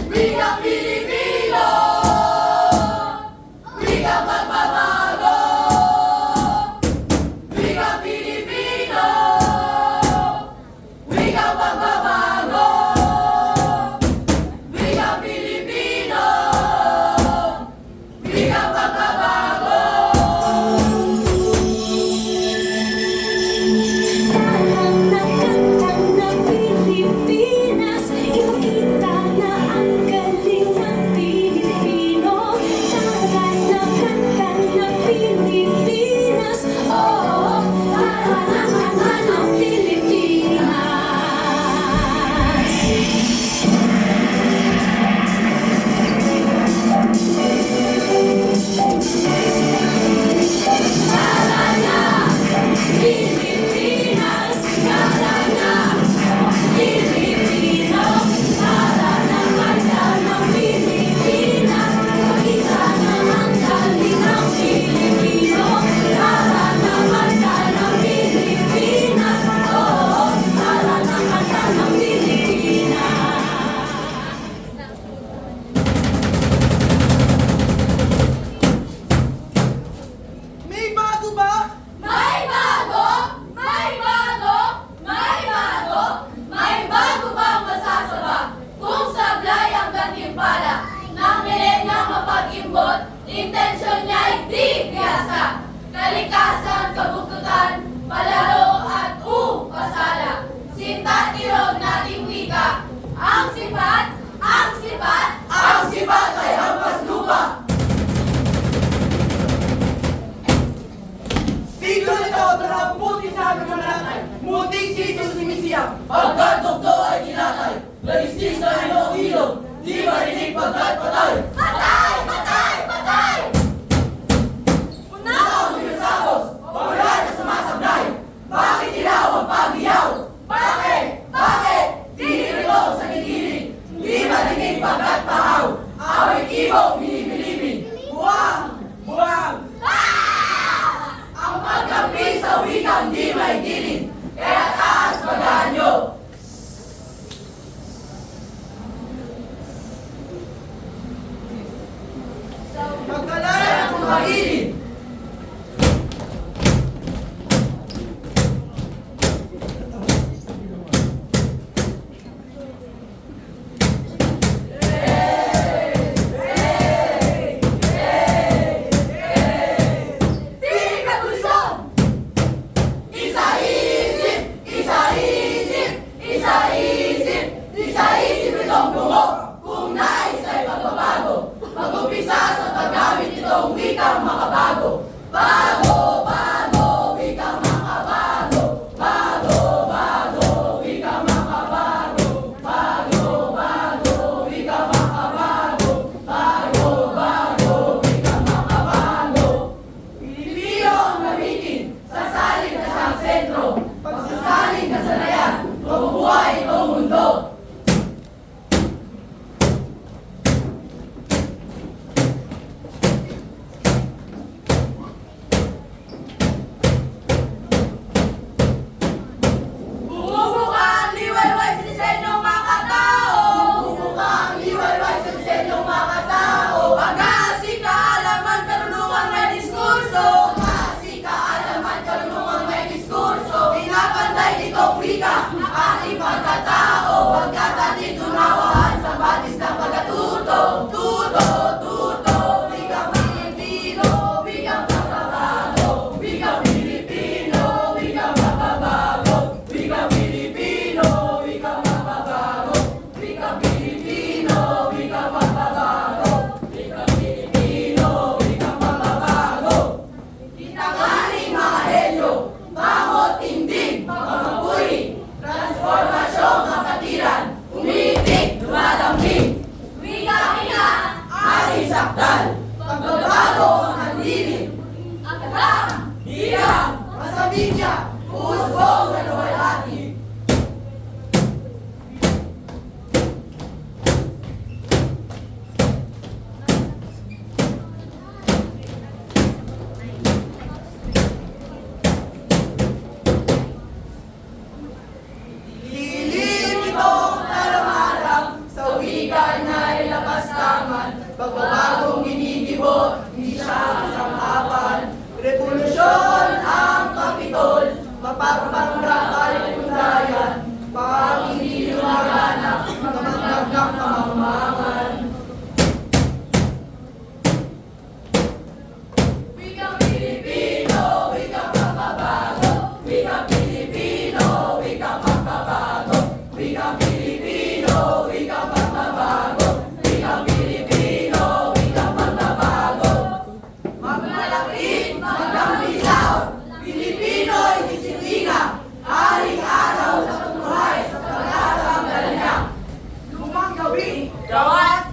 Wikang Pilipino, wikang magbabago. Wikang Pilipino, wikang magbabago. Wikang Pilipino, wikang magbabago. Tahanang ng Pilipinas, ipakita na ang galing ng Pilipino. Tahanang ng Pilipinas, oo, tahanang ng Pilipinas. Pilipinas, karana, Pilipino, karana, kanta ng Pilipinas, pakita na ang galing ng Pilipino, karana, kanta ng Pilipinas, oo, karana, kanta ng Pilipinas. May bago ba? May bago! May bago! May bago! May bago bang masasaba? Kung sablay ang gantimpala ng milenyang mapag-imbot, intensyon niya'y di biyasa. Kalikasan, kabuktutan, palaro at pasala. Sinta tirog nating wika. Ang sipat, ang sipat, ang sipat ay hampas lupa. Siglo na ito ang puti sa aming mananay. Muting siso sumisiyang. Pagkat dokto ay kinatay, lagistis na iyong ilog, di marinig pagkat patay. Patay! Patay! Patay! Unang umilasagos, wala na sumasablay. Bakit ilaw ang pag-iyaw? Bakit? Bakit? Di nirito sa gigiling, di marinig pagkat pahaw. Awit ibong binibilibin. Buwang! Buwang! Ang pagkampi sa wikang di may gilid, kaya taas pag-aanyo. Magkalaya Kaya kung magilid, Pagbabagong ginigibo, hindi siya kasangkapan. Revolusyon ang Kapitol, mapagpanggap ay kundayan. Pag hindi lumaganap, magdagdag ng kamangmangan. Wikang Pilipino, wikang magbabago. Wikang Pilipino, wikang magbabago. Wikang Pilipino, wikang magbabago. Wikang Pilipino, wikang magbabago. Magmalapit, magkampisaw, Pilipino'y disiplina, haring araw na tumuhay sa pag-asang galanyak. Lumang gawi, Gawat